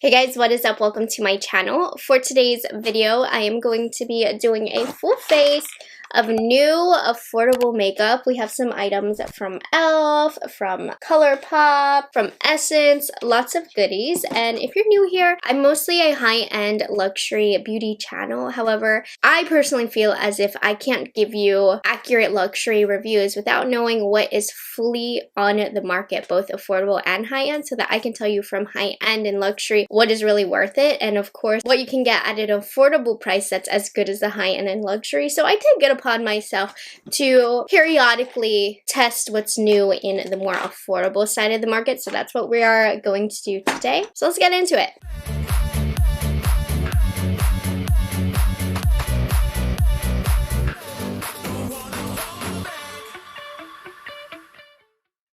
Hey guys, what is up? Welcome to my channel. For today's video, I am going to be doing a full face of new affordable makeup. We have some items from e.l.f., from ColourPop, from Essence, lots of goodies. And if you're new here, I'm mostly a high-end luxury beauty channel. However, I personally feel as if I can't give you accurate luxury reviews without knowing what is fully on the market, both affordable and high-end, so that I can tell you from high-end and luxury what is really worth it, and of course what you can get at an affordable price that's as good as the high-end and luxury. So I did get upon myself to periodically test what's new in the more affordable side of the market, so that's what we are going to do today. So let's get into it.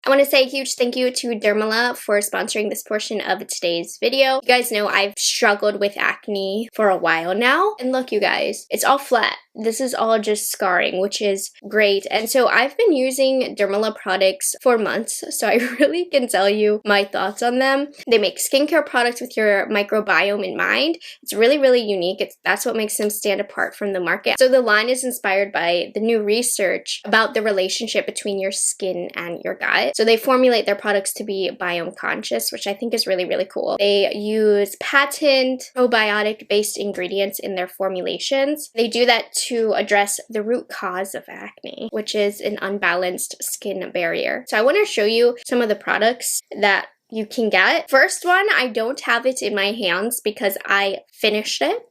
I want to say a huge thank you to Dermala for sponsoring this portion of today's video. You guys know I've struggled with acne for a while now. And look, you guys, it's all flat. This is all just scarring, which is great. And so I've been using Dermala products for months, so I really can tell you my thoughts on them. They make skincare products with your microbiome in mind. It's really, really unique. That's what makes them stand apart from the market. So the line is inspired by the new research about the relationship between your skin and your gut. So they formulate their products to be biome conscious, which I think is really, really cool. They use patent probiotic-based ingredients in their formulations. They do that to address the root cause of acne, which is an unbalanced skin barrier. So I want to show you some of the products that you can get. First one, I don't have it in my hands because I finished it.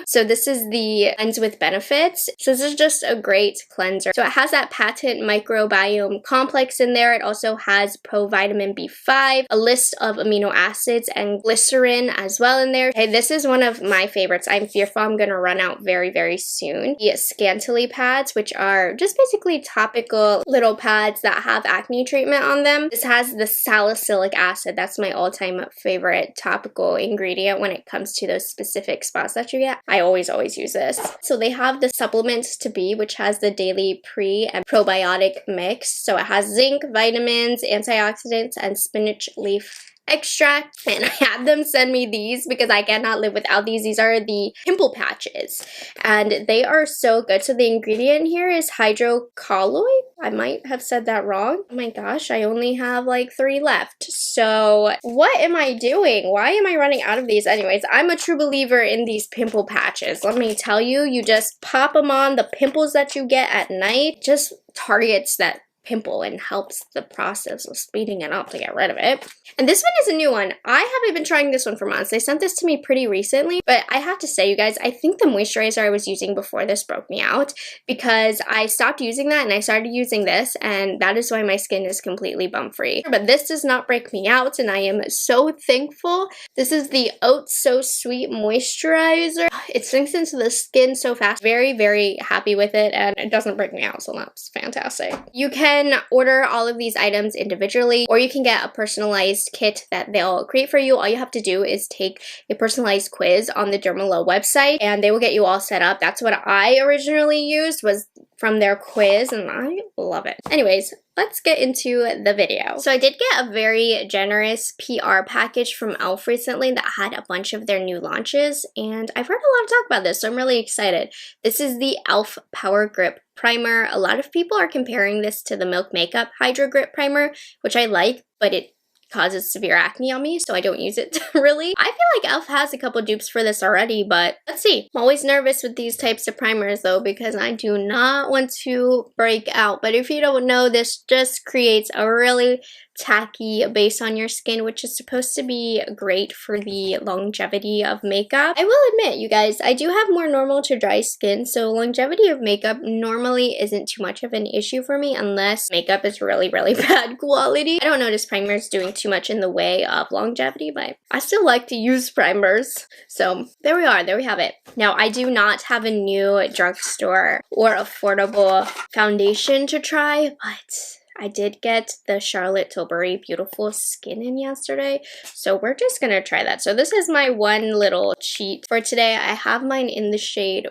So this is the Cleanse with Benefits. So this is just a great cleanser. So it has that patent microbiome complex in there. It also has provitamin B5, a list of amino acids, and glycerin as well in there. Okay, this is one of my favorites. I'm fearful I'm gonna run out very, very soon. The Scantily pads, which are just basically topical little pads that have acne treatment on them. This has the salicylic acid. That's my all-time favorite topical ingredient when it comes to those specific spots that you get. I always use this. So they have the Supplements to Be, which has the daily pre and probiotic mix. So it has zinc, vitamins, antioxidants, and spinach leaf extract, and I had them send me these because I cannot live without these. These are the pimple patches, and they are so good. So the ingredient here is hydrocolloid. I might have said that wrong. Oh my gosh, I only have like 3 left. So what am I doing? Why am I running out of these? Anyways, I'm a true believer in these pimple patches. Let me tell you, you just pop them on. The pimples that you get at night just targets that pimple and helps the process of speeding it up to get rid of it. And this one is a new one. I haven't been trying this one for months. They sent this to me pretty recently, but I have to say, you guys, I think the moisturizer I was using before this broke me out because I stopped using that and I started using this, and that is why my skin is completely bump free. But this does not break me out, and I am so thankful. This is the Oats So Sweet moisturizer. It sinks into the skin so fast. Very, very happy with it, and it doesn't break me out, so that's fantastic. You can order all of these items individually, or you can get a personalized kit that they'll create for you. All you have to do is take a personalized quiz on the Dermala website, and they will get you all set up. That's what I originally used, was from their quiz, and I love it. Anyways, let's get into the video. So I did get a very generous PR package from e.l.f. recently that had a bunch of their new launches, and I've heard a lot of talk about this, so I'm really excited. This is the e.l.f. Power Grip Primer. A lot of people are comparing this to the Milk Makeup Hydro Grip Primer, which I like, but it causes severe acne on me, so I don't use it really. I feel like e.l.f. has a couple dupes for this already, but let's see. I'm always nervous with these types of primers though, because I do not want to break out. But if you don't know, this just creates a really tacky base on your skin, which is supposed to be great for the longevity of makeup. I will admit, you guys, I do have more normal to dry skin, so longevity of makeup normally isn't too much of an issue for me unless makeup is really, really bad quality. I don't notice primers doing too much in the way of longevity, but I still like to use primers. So there we are, there we have it. Now, I do not have a new drugstore or affordable foundation to try, but I did get the Charlotte Tilbury Beautiful Skin in yesterday, so we're just gonna try that. So this is my one little cheat for today. I have mine in the shade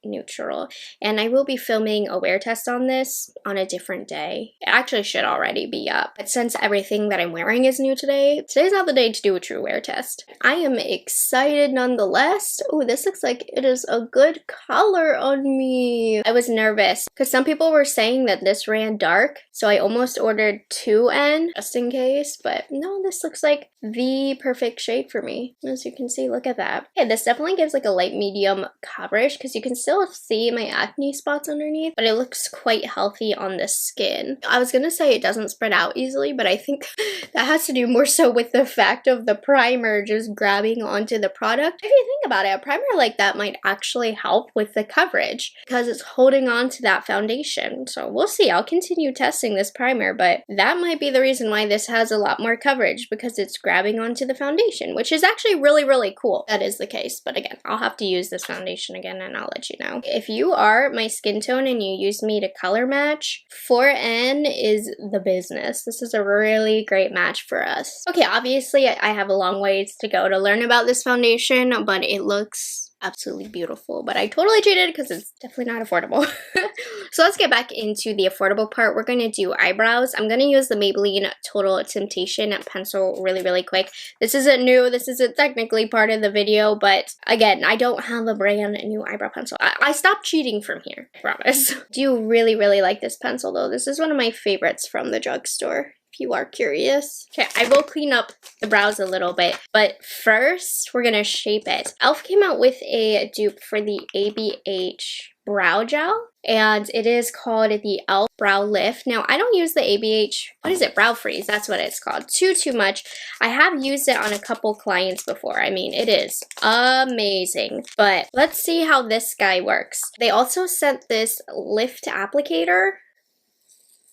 neutral. And I will be filming a wear test on this on a different day. It actually should already be up. But since everything that I'm wearing is new today, today's not the day to do a true wear test. I am excited nonetheless. Oh, this looks like it is a good color on me. I was nervous because some people were saying that this ran dark, so I almost ordered 2N just in case, but no, this looks like the perfect shade for me. As you can see, look at that. Okay, this definitely gives like a light medium coverage because you can still see my acne spots underneath, but it looks quite healthy on the skin. I was gonna say it doesn't spread out easily, but I think that has to do more so with the fact of the primer just grabbing onto the product. If you think about it, a primer like that might actually help with the coverage because it's holding on to that foundation. So we'll see. I'll continue testing this primer, but that might be the reason why this has a lot more coverage, because it's grabbing onto the foundation, which is actually really, really cool. That is the case. But again, I'll have to use this foundation again and I'll let you know. If you are my skin tone and you use me to color match, 4N is the business. This is a really great match for us. Okay, obviously I have a long ways to go to learn about this foundation, but it looks absolutely beautiful. But I totally cheated because it's definitely not affordable. So let's get back into the affordable part. We're going to do eyebrows. I'm going to use the Maybelline Total Temptation pencil really, really quick. This isn't new. This isn't technically part of the video, but again, I don't have a brand new eyebrow pencil. I stopped cheating from here, I promise. Do you really, really like this pencil though? This is one of my favorites from the drugstore, if you are curious. Okay, I will clean up the brows a little bit, but first we're gonna shape it. e.l.f. came out with a dupe for the ABH brow gel, and it is called the e.l.f. Brow Lift. Now, I don't use the ABH, what is it, Brow Freeze, that's what it's called, too much. I have used it on a couple clients before. I mean, it is amazing, but let's see how this guy works. They also sent this lift applicator.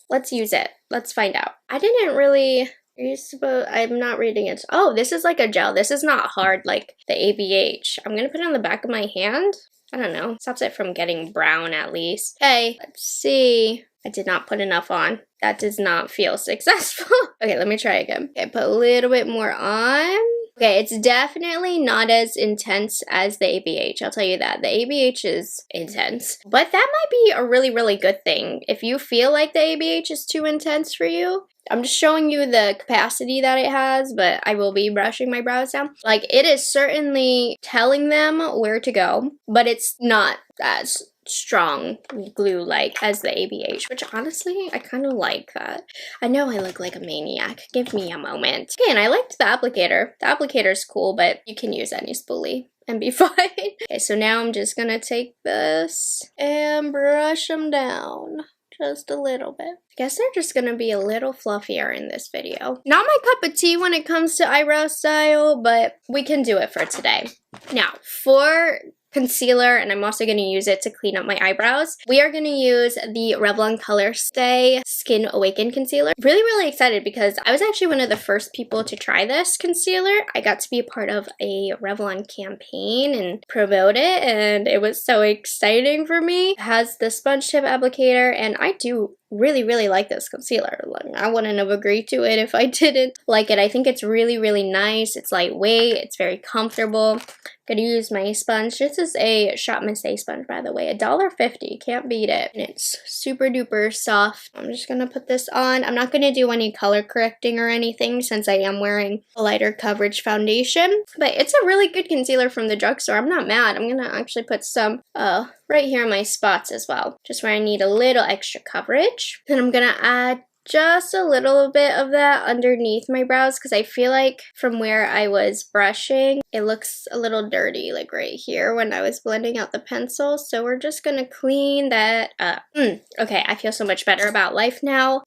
Let's use it. Let's find out. I didn't really... I'm not reading it. Oh, this is like a gel. This is not hard like the ABH. I'm gonna put it on the back of my hand. I don't know. Stops it from getting brown at least. Okay, let's see. I did not put enough on. That does not feel successful. Okay, let me try again. Okay, put a little bit more on. Okay, it's definitely not as intense as the ABH, I'll tell you that. The ABH is intense, but that might be a really, really good thing. If you feel like the ABH is too intense for you, I'm just showing you the capacity that it has, but I will be brushing my brows down. Like, it is certainly telling them where to go, but it's not as strong glue-like as the ABH, which honestly, I kind of like that. I know I look like a maniac. Give me a moment. Okay, and I liked the applicator. The applicator's cool, but you can use any spoolie and be fine. Okay, so now I'm just gonna take this and brush them down. Just a little bit. I guess they're just gonna be a little fluffier in this video. Not my cup of tea when it comes to eyebrow style, but we can do it for today. Now, for concealer, and I'm also going to use it to clean up my eyebrows, we are going to use the Revlon Colorstay Skin Awaken Concealer. Really, really excited because I was actually one of the first people to try this concealer. I got to be a part of a Revlon campaign and promote it, and it was so exciting for me. It has the sponge tip applicator, and I do really, really like this concealer. Like, I wouldn't have agreed to it if I didn't like it. I think it's really, really nice. It's lightweight. It's very comfortable. Gonna use my sponge. This is a Shop Miss A sponge, by the way. $1.50. Can't beat it. And it's super duper soft. I'm just gonna put this on. I'm not gonna do any color correcting or anything since I am wearing a lighter coverage foundation. But it's a really good concealer from the drugstore. I'm not mad. I'm gonna actually put some right here in my spots as well, just where I need a little extra coverage. Then I'm gonna add just a little bit of that underneath my brows because I feel like from where I was brushing, it looks a little dirty, like right here when I was blending out the pencil. So we're just gonna clean that up. Okay, I feel so much better about life now.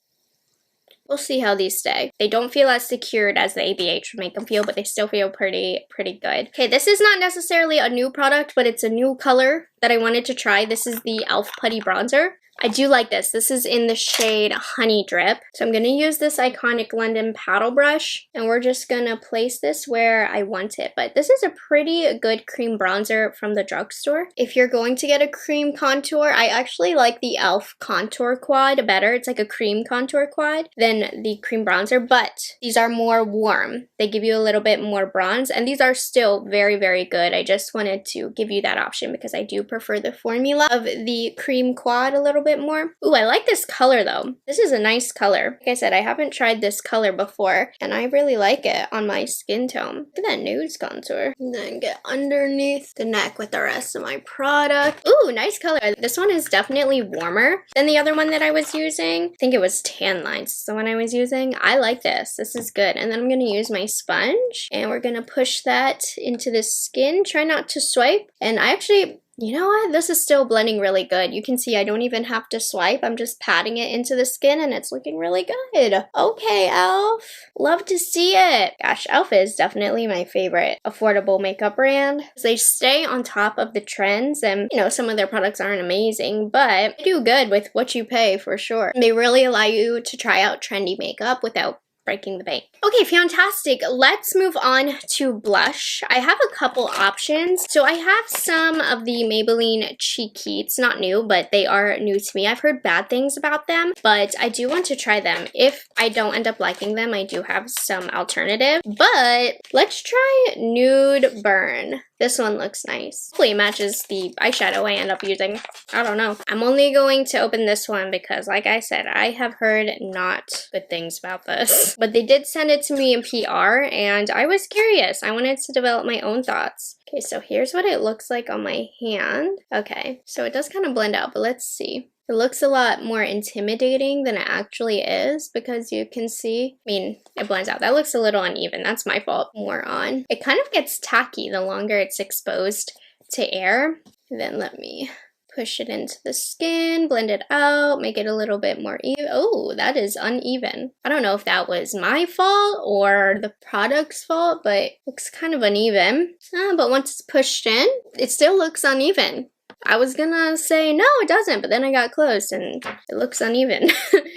We'll see how these stay. They don't feel as secured as the ABH would make them feel, but they still feel pretty good. Okay, this is not necessarily a new product, but it's a new color that I wanted to try. This is the e.l.f. Putty Bronzer. I do like this. This is in the shade Honey Drip. So I'm going to use this iconic London paddle brush, and we're just going to place this where I want it. But this is a pretty good cream bronzer from the drugstore. If you're going to get a cream contour, I actually like the e.l.f. Contour Quad better. It's like a cream contour quad than the cream bronzer, but these are more warm. They give you a little bit more bronze, and these are still very, very good. I just wanted to give you that option because I do prefer the formula of the cream quad a little bit more. Ooh, I like this color though. This is a nice color. Like I said, I haven't tried this color before, and I really like it on my skin tone. Look at that nudes contour. And then get underneath the neck with the rest of my product. Ooh, nice color. This one is definitely warmer than the other one that I was using. I think it was Tan Lines, the one I was using. I like this. This is good. And then I'm going to use my sponge, and we're going to push that into the skin. Try not to swipe. And I actually... You know what? This is still blending really good. You can see I don't even have to swipe. I'm just patting it into the skin and it's looking really good. Okay, e.l.f. Love to see it. Gosh, e.l.f. is definitely my favorite affordable makeup brand. They stay on top of the trends, and you know, some of their products aren't amazing, but they do good with what you pay for sure. They really allow you to try out trendy makeup without breaking the bank. Okay, fantastic. Let's move on to blush. I have a couple options. So I have some of the Maybelline Cheeky. It's not new, but they are new to me. I've heard bad things about them, but I do want to try them. If I don't end up liking them, I do have some alternative. But let's try Nude Burn. This one looks nice. Hopefully it matches the eyeshadow I end up using. I don't know. I'm only going to open this one because, like I said, I have heard not good things about this. But they did send it to me in PR, and I was curious. I wanted to develop my own thoughts. Okay, so here's what it looks like on my hand. Okay, so it does kind of blend out, but let's see. It looks a lot more intimidating than it actually is because you can see, I mean, it blends out. That looks a little uneven. That's my fault. More on. It kind of gets tacky the longer it's exposed to air. And then let me push it into the skin, blend it out, make it a little bit more even. Oh, that is uneven. I don't know if that was my fault or the product's fault, but it looks kind of uneven. But once it's pushed in, it still looks uneven. I was gonna say, no, it doesn't, but then I got close and it looks uneven.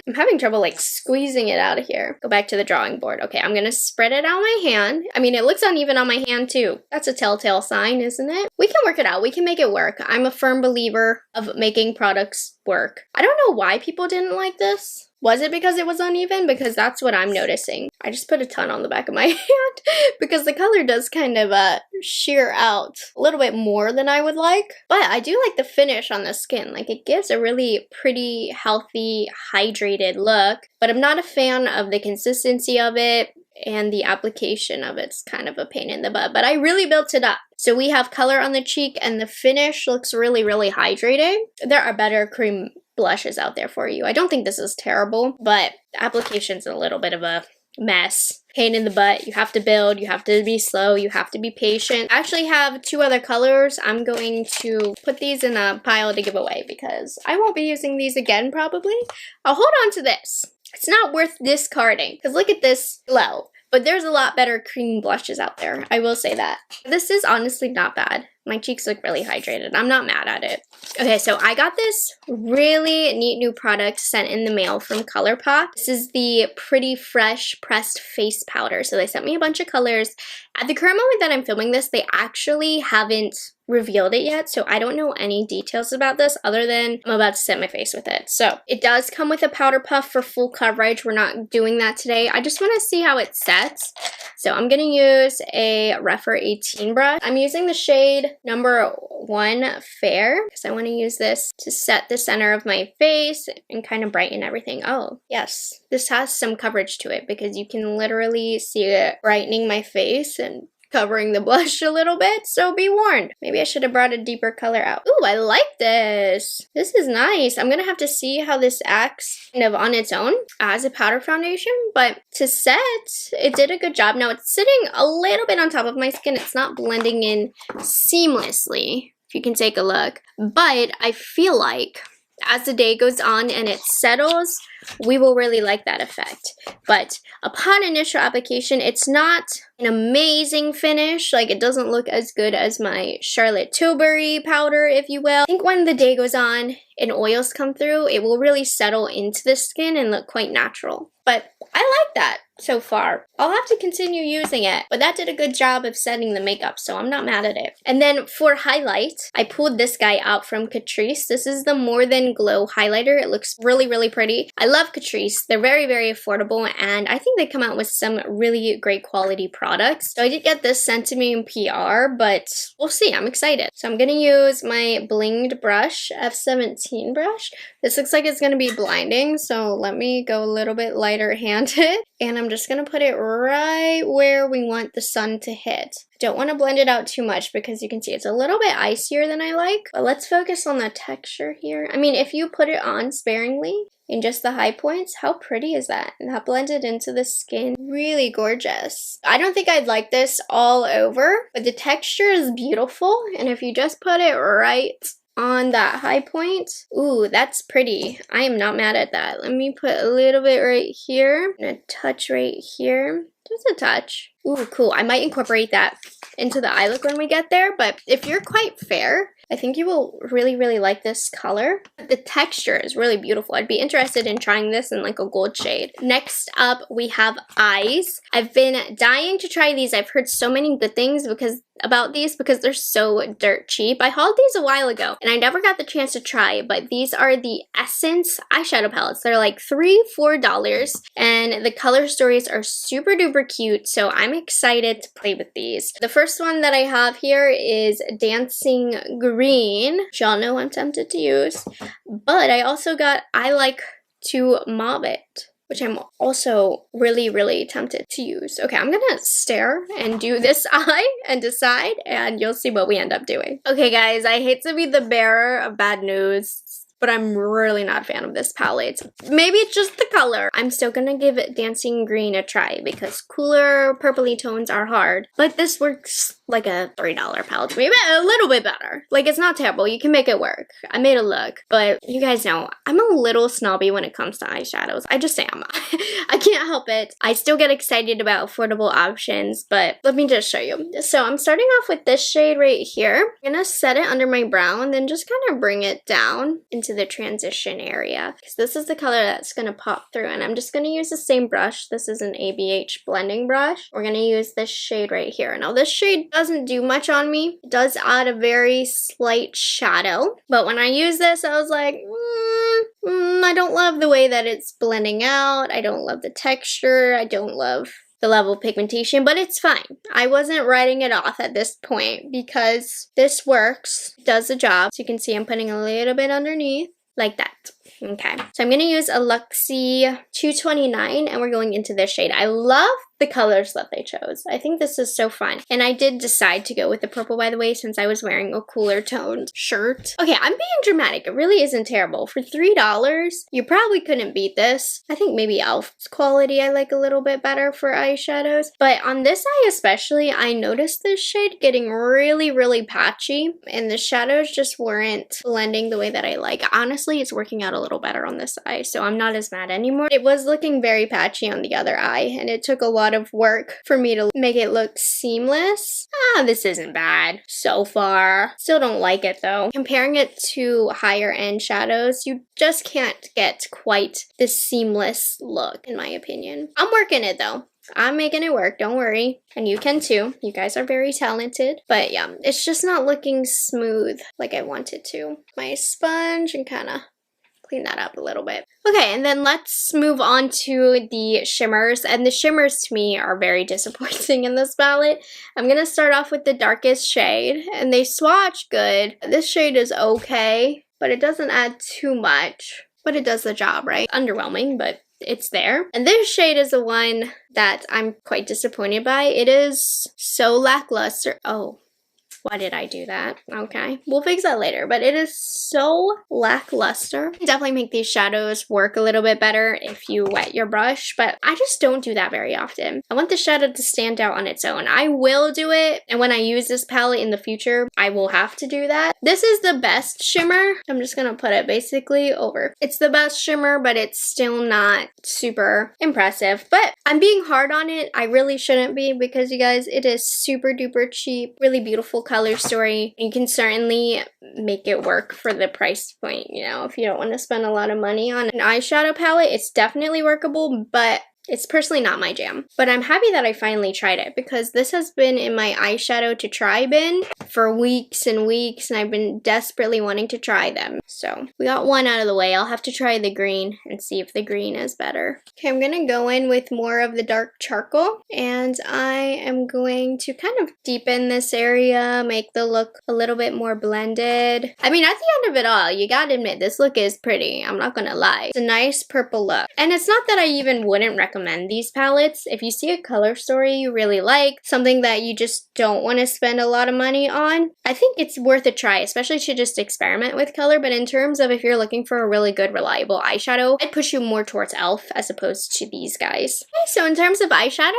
I'm having trouble like squeezing it out of here. Go back to the drawing board. Okay, I'm gonna spread it on my hand. I mean, it looks uneven on my hand too. That's a telltale sign, isn't it? We can work it out. We can make it work. I'm a firm believer of making products work. I don't know why people didn't like this. Was it because it was uneven? Because that's what I'm noticing. I just put a ton on the back of my hand because the color does kind of sheer out a little bit more than I would like. But I do like the finish on the skin. Like, it gives a really pretty, healthy, hydrated look. But I'm not a fan of the consistency of it, and the application of it's kind of a pain in the butt. But I really built it up. So we have color on the cheek, and the finish looks really, really hydrating. There are better cream blushes out there for you. I don't think this is terrible, but the application's a little bit of a mess. Pain in the butt. You have to build, you have to be slow, you have to be patient. I actually have two other colors. I'm going to put these in a pile to give away because I won't be using these again probably. I'll hold on to this. It's not worth discarding because look at this glow. But there's a lot better cream blushes out there. I will say that. This is honestly not bad. My cheeks look really hydrated. I'm not mad at it. Okay, so I got this really neat new product sent in the mail from ColourPop. This is the Pretty Fresh Pressed Face Powder. So they sent me a bunch of colors. At the current moment that I'm filming this, they actually haven't revealed it yet, so I don't know any details about this other than I'm about to set my face with it. So it does come with a powder puff for full coverage. We're not doing that today. I just want to see how it sets. So I'm going to use a Rephr 18 brush. I'm using the shade number 1 Fair because I want to use this to set the center of my face and kind of brighten everything. Oh, yes. This has some coverage to it because you can literally see it brightening my face and covering the blush a little bit, so be warned. Maybe I should have brought a deeper color out. Ooh, I like this. This is nice. I'm gonna have to see how this acts kind of on its own as a powder foundation, but to set, it did a good job. Now it's sitting a little bit on top of my skin. It's not blending in seamlessly, if you can take a look, but I feel like as the day goes on and it settles, we will really like that effect. But upon initial application, it's not an amazing finish. Like, it doesn't look as good as my Charlotte Tilbury powder, if you will. I think when the day goes on and oils come through, it will really settle into the skin and look quite natural. But I like that so far. I'll have to continue using it, but that did a good job of setting the makeup, so I'm not mad at it. And then for highlight, I pulled this guy out from Catrice. This is the More Than Glow highlighter. It looks really, really pretty. I love Catrice. They're very, very affordable, and I think they come out with some really great quality products. So I did get this sent to me in PR, but we'll see. I'm excited. So I'm gonna use my blinged brush, F17 brush. This looks like it's gonna be blinding, so let me go a little bit lighter handed. And I'm just gonna put it right where we want the sun to hit. Don't want to blend it out too much because you can see it's a little bit icier than I like. But let's focus on the texture here. I mean, if you put it on sparingly in just the high points, how pretty is that? And that blended into the skin. Really gorgeous. I don't think I'd like this all over, but the texture is beautiful. And if you just put it right on that high point, ooh, that's pretty. I am not mad at that. Let me put a little bit right here and a touch right here. Just a touch. Ooh, cool. I might incorporate that into the eye look when we get there, but if you're quite fair, I think you will really, really like this color. The texture is really beautiful. I'd be interested in trying this in like a gold shade. Next up, we have eyes. I've been dying to try these. I've heard so many good things about these because they're so dirt cheap. I hauled these a while ago and I never got the chance to try, but these are the Essence eyeshadow palettes. They're like $3-4 and the color stories are super duper cute, so I'm excited to play with these. The first one that I have here is Dancing Green, which y'all know I'm tempted to use, but I also got I Like to Mauve It, which I'm also really, really tempted to use. Okay, I'm gonna stare and do this eye and decide, and you'll see what we end up doing. Okay guys, I hate to be the bearer of bad news, but I'm really not a fan of this palette. Maybe it's just the color. I'm still gonna give Dancing Green a try because cooler purpley tones are hard, but this works like a $3 palette. Maybe a little bit better. Like, it's not terrible. You can make it work. I made it look, but you guys know I'm a little snobby when it comes to eyeshadows. I just am. I can't help it. I still get excited about affordable options, but let me just show you. So I'm starting off with this shade right here. I'm gonna set it under my brow and then just kind of bring it down into the transition area because this is the color that's gonna pop through, and I'm just gonna use the same brush. This is an ABH blending brush. We're gonna use this shade right here. Now this shade doesn't do much on me. It does add a very slight shadow, but when I use this, I was like, I don't love the way that it's blending out. I don't love the texture. I don't love the level of pigmentation, but it's fine. I wasn't writing it off at this point because this works, does the job. So you can see I'm putting a little bit underneath like that. Okay, so I'm gonna use a Luxie 229 and we're going into this shade. I love the colors that they chose. I think this is so fun. And I did decide to go with the purple, by the way, since I was wearing a cooler toned shirt. Okay, I'm being dramatic. It really isn't terrible. For $3, you probably couldn't beat this. I think maybe e.l.f.'s quality I like a little bit better for eyeshadows. But on this eye especially, I noticed this shade getting really, really patchy. And the shadows just weren't blending the way that I like. Honestly, it's working out a little better on this eye, so I'm not as mad anymore. It was looking very patchy on the other eye, and it took a lot of work for me to make it look seamless. This isn't bad so far. Still don't like it though. Comparing it to higher end shadows, you just can't get quite the seamless look, in my opinion. I'm working it though. I'm making it work, don't worry. And you can too. You guys are very talented. But yeah, it's just not looking smooth like I want it to. My sponge and kind of clean that up a little bit. Okay, and then let's move on to the shimmers. And the shimmers to me are very disappointing in this palette. I'm gonna start off with the darkest shade, and they swatch good. This shade is okay, but it doesn't add too much. But it does the job, right? Underwhelming, but it's there. And this shade is the one that I'm quite disappointed by. It is so lackluster. Oh, Why did I do that? Okay, we'll fix that later, but it is so lackluster. Definitely make these shadows work a little bit better if you wet your brush, but I just don't do that very often. I want the shadow to stand out on its own. I will do it, and when I use this palette in the future, I will have to do that. This is the best shimmer. I'm just gonna put it basically over. It's the best shimmer, but it's still not super impressive, but I'm being hard on it. I really shouldn't be, because you guys, it is super duper cheap, really beautiful color story. You can certainly make it work for the price point, you know, if you don't want to spend a lot of money on an eyeshadow palette. It's definitely workable, but it's personally not my jam. But I'm happy that I finally tried it, because this has been in my eyeshadow to try bin for weeks and weeks, and I've been desperately wanting to try them. So we got one out of the way. I'll have to try the green and see if the green is better. Okay, I'm gonna go in with more of the dark charcoal, and I am going to kind of deepen this area, make the look a little bit more blended. I mean, at the end of it all, you gotta admit, this look is pretty. I'm not gonna lie. It's a nice purple look. And it's not that I even wouldn't recommend these palettes. If you see a color story you really like, something that you just don't want to spend a lot of money on, I think it's worth a try, especially to just experiment with color. But in terms of if you're looking for a really good, reliable eyeshadow, I'd push you more towards e.l.f. as opposed to these guys. Okay, so in terms of eyeshadows,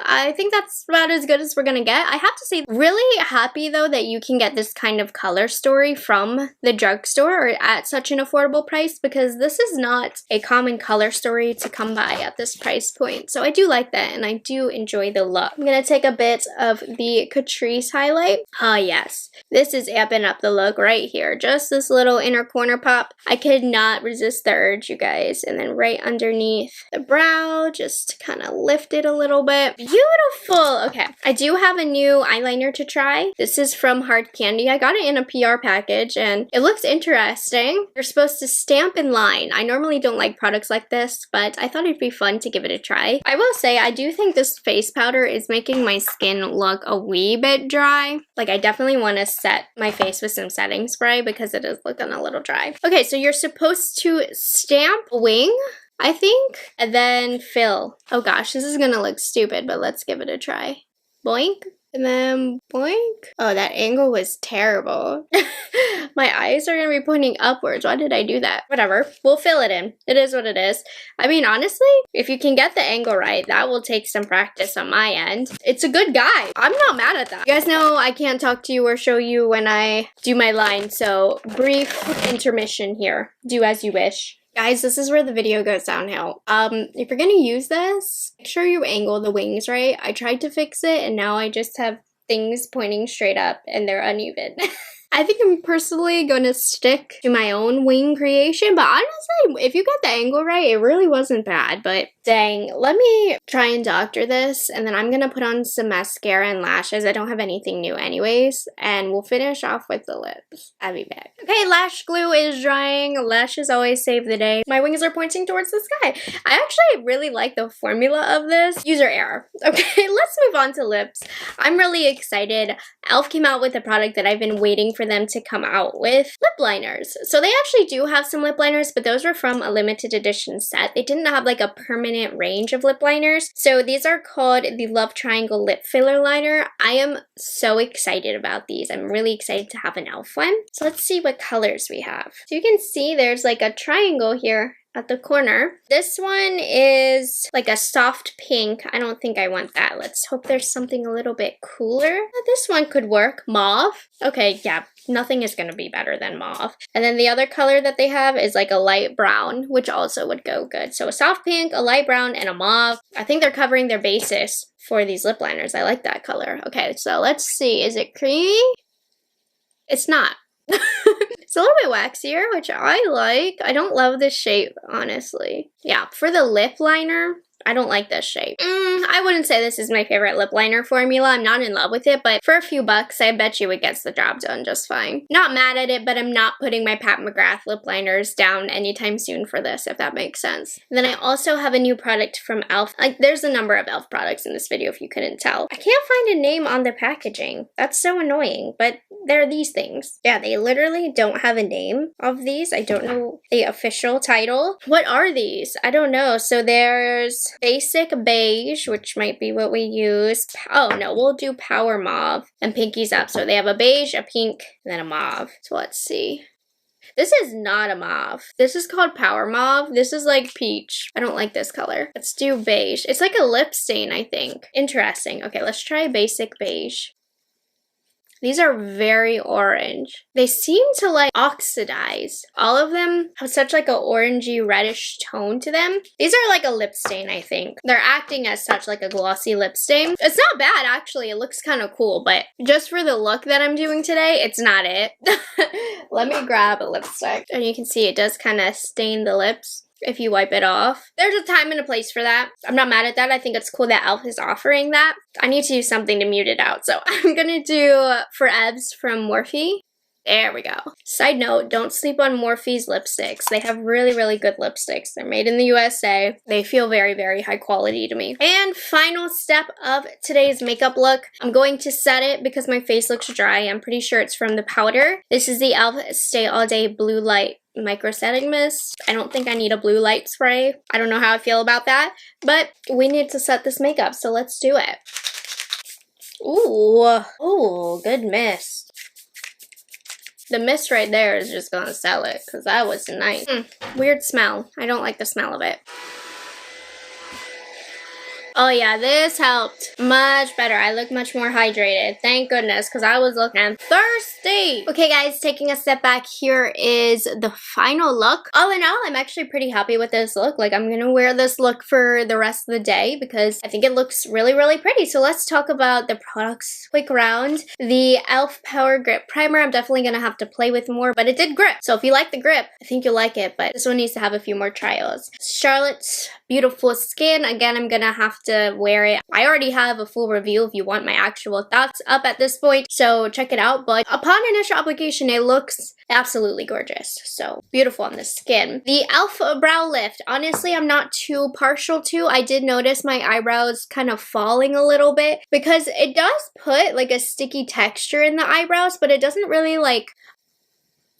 I think that's about as good as we're gonna get. I have to say, really happy though that you can get this kind of color story from the drugstore or at such an affordable price, because this is not a common color story to come by at this price point. So I do like that, and I do enjoy the look. I'm gonna take a bit of the Catrice highlight. Ah, yes. This is amping up the look right here. Just this little inner corner pop. I could not resist the urge, you guys. And then right underneath the brow, just kind of lift it a little bit. Beautiful! Okay, I do have a new eyeliner to try. This is from Hard Candy. I got it in a PR package, and it looks interesting. You're supposed to stamp and line. I normally don't like products like this, but I thought it'd be fun to give it a try. I will say, I do think this face powder is making my skin look a wee bit dry. Like, I definitely want to set my face with some setting spray because it is looking a little dry. Okay, so you're supposed to stamp wing, I think, and then fill. Oh gosh, this is gonna look stupid, but let's give it a try. Boink. And then boink. Oh, that angle was terrible. My eyes are gonna be pointing upwards. Why did I do that? Whatever. We'll fill it in. It is what it is. I mean, honestly, if you can get the angle right, that will take some practice on my end. It's a good guy. I'm not mad at that. You guys know I can't talk to you or show you when I do my line, so brief intermission here. Do as you wish. Guys, this is where the video goes downhill. If you're gonna use this, make sure you angle the wings right. I tried to fix it, and now I just have things pointing straight up, and they're uneven. I think I'm personally going to stick to my own wing creation, but honestly, if you got the angle right, it really wasn't bad, but dang, let me try and doctor this, and then I'm going to put on some mascara and lashes. I don't have anything new anyways, and we'll finish off with the lips. I'll be back. Okay, lash glue is drying. Lashes always save the day. My wings are pointing towards the sky. I actually really like the formula of this. User error. Okay, let's move on to lips. I'm really excited. e.l.f. came out with a product that I've been waiting for them to come out with, lip liners. So they actually do have some lip liners, but those were from a limited edition set. They didn't have like a permanent range of lip liners. So these are called the Love Triangle Lip Filler Liner. I am so excited about these. I'm really excited to have an e.l.f. one. So let's see what colors we have. So you can see there's like a triangle here at the corner. This one is like a soft pink. I don't think I want that. Let's hope there's something a little bit cooler. This one could work. Mauve. Okay, yeah, nothing is gonna be better than mauve. And then the other color that they have is like a light brown, which also would go good. So a soft pink, a light brown, and a mauve. I think they're covering their basis for these lip liners. I like that color. Okay, so let's see. Is it creamy? It's not. It's a little bit waxier, which I like. I don't love this shape, honestly. Yeah, for the lip liner, I don't like this shape. I wouldn't say this is my favorite lip liner formula. I'm not in love with it, but for a few bucks, I bet you it gets the job done just fine. Not mad at it, but I'm not putting my Pat McGrath lip liners down anytime soon for this, if that makes sense. And then I also have a new product from e.l.f. Like, there's a number of e.l.f. products in this video if you couldn't tell. I can't find a name on the packaging. That's so annoying, but they're these things. Yeah, they literally don't have a name of these. I don't know the official title. What are these? I don't know. So there's basic beige, which might be what we use. Oh no, we'll do Power Mauve and pinkies up. So they have a beige, a pink, and then a mauve. So let's see. This is not a mauve. This is called Power Mauve. This is like peach. I don't like this color. Let's do beige. It's like a lip stain, I think. Interesting. Okay, let's try basic beige. These are very orange. They seem to like oxidize. All of them have such like a orangey reddish tone to them. These are like a lip stain, I think. They're acting as such, like a glossy lip stain. It's not bad, actually. It looks kind of cool, but just for the look that I'm doing today, it's not it. Let me grab a lipstick. And you can see it does kind of stain the lips if you wipe it off. There's a time and a place for that. I'm not mad at that. I think it's cool that e.l.f. is offering that. I need to do something to mute it out. So I'm gonna do Foreb's from Morphe. There we go. Side note, don't sleep on Morphe's lipsticks. They have really, really good lipsticks. They're made in the USA. They feel very, very high quality to me. And final step of today's makeup look. I'm going to set it because my face looks dry. I'm pretty sure it's from the powder. This is the e.l.f. Stay All Day Blue Light Micro Setting Mist. I don't think I need a blue light spray. I don't know how I feel about that, but we need to set this makeup, so let's do it. Ooh, good mist. The mist right there is just gonna sell it, because that was nice. Weird smell. I don't like the smell of it. Oh yeah, this helped much better. I look much more hydrated. Thank goodness, because I was looking thirsty. Okay guys, taking a step back, here is the final look. All in all, I'm actually pretty happy with this look. Like, I'm gonna wear this look for the rest of the day because I think it looks really, really pretty. So let's talk about the products quick round. The e.l.f. Power Grip Primer, I'm definitely gonna have to play with more, but it did grip. So if you like the grip, I think you'll like it, but this one needs to have a few more trials. Charlotte's Beautiful Skin, again, I'm gonna have to wear it. I already have a full review if you want my actual thoughts up at this point, so check it out. But upon initial application, it looks absolutely gorgeous. So beautiful on the skin. The e.l.f. Brow Lift, honestly, I'm not too partial to. I did notice my eyebrows kind of falling a little bit because it does put like a sticky texture in the eyebrows, but it doesn't really like...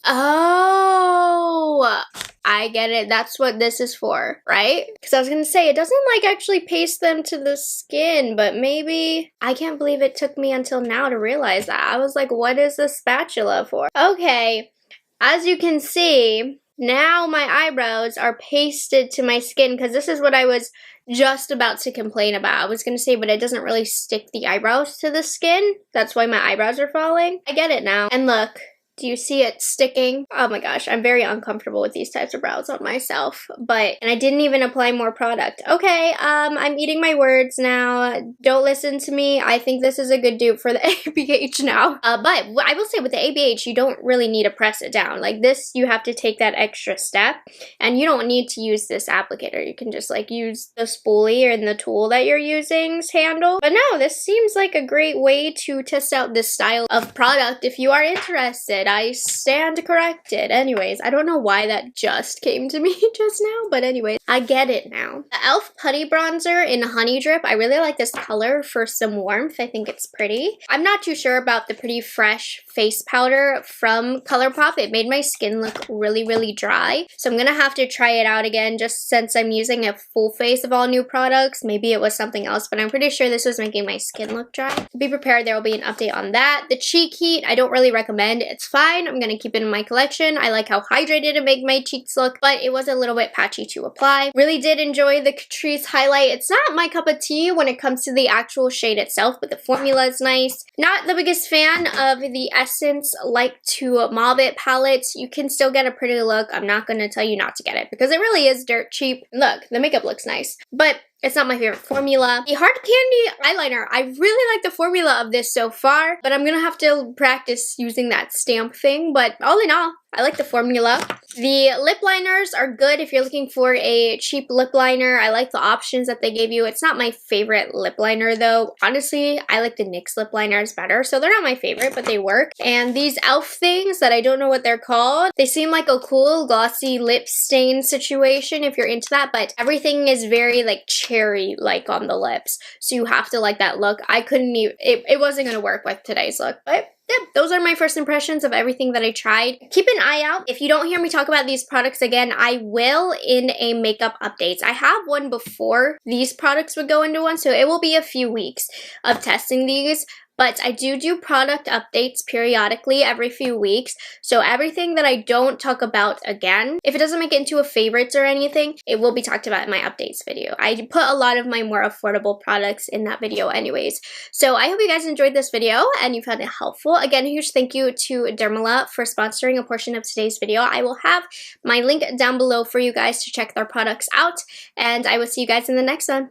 Oh, I get it. That's what this is for, right? Because I was going to say, it doesn't like actually paste them to the skin, but maybe... I can't believe it took me until now to realize that. I was like, what is the spatula for? Okay, as you can see, now my eyebrows are pasted to my skin because this is what I was just about to complain about. I was going to say, but it doesn't really stick the eyebrows to the skin. That's why my eyebrows are falling. I get it now. And look. Do you see it sticking? Oh my gosh, I'm very uncomfortable with these types of brows on myself. And I didn't even apply more product. Okay, I'm eating my words now. Don't listen to me. I think this is a good dupe for the ABH now. But I will say with the ABH, you don't really need to press it down. Like this, you have to take that extra step. And you don't need to use this applicator. You can just like use the spoolie or the tool that you're using's handle. But no, this seems like a great way to test out this style of product if you are interested. I stand corrected. Anyways, I don't know why that just came to me just now, but anyways, I get it now. The e.l.f. Putty Bronzer in Honey Drip. I really like this color for some warmth. I think it's pretty. I'm not too sure about the Pretty Fresh face powder from ColourPop. It made my skin look really, really dry. So I'm gonna have to try it out again just since I'm using a full face of all new products. Maybe it was something else, but I'm pretty sure this was making my skin look dry. Be prepared, there will be an update on that. The Cheek Heat, I don't really recommend. It's fine. I'm gonna keep it in my collection. I like how hydrated it made my cheeks look, but it was a little bit patchy to apply. Really did enjoy the Catrice highlight. It's not my cup of tea when it comes to the actual shade itself, but the formula is nice. Not the biggest fan of the Essence Like to Mauve It palettes. You can still get a pretty look. I'm not gonna tell you not to get it because it really is dirt cheap. Look, the makeup looks nice, but it's not my favorite formula. The Hard Candy eyeliner, I really like the formula of this so far, but I'm gonna have to practice using that stamp thing. But all in all, I like the formula. The lip liners are good if you're looking for a cheap lip liner. I like the options that they gave you. It's not my favorite lip liner though. Honestly, I like the NYX lip liners better, so they're not my favorite, but they work. And these e.l.f. things that I don't know what they're called, they seem like a cool glossy lip stain situation if you're into that, but everything is very like cherry-like on the lips, so you have to like that look. I couldn't even, it wasn't gonna work with today's look, but yeah, those are my first impressions of everything that I tried. Keep an eye out. If you don't hear me talk about these products again, I will in a makeup updates. I have one before these products would go into one, so it will be a few weeks of testing these. But I do product updates periodically every few weeks. So everything that I don't talk about again, if it doesn't make it into a favorites or anything, it will be talked about in my updates video. I put a lot of my more affordable products in that video anyways. So I hope you guys enjoyed this video and you found it helpful. Again, a huge thank you to Dermala for sponsoring a portion of today's video. I will have my link down below for you guys to check their products out. And I will see you guys in the next one.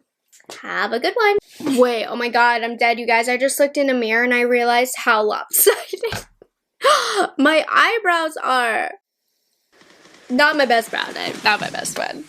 Have a good one. Wait, oh my god, I'm dead, you guys. I just looked in a mirror and I realized how lopsided my eyebrows are. Not my best brow, not my best one.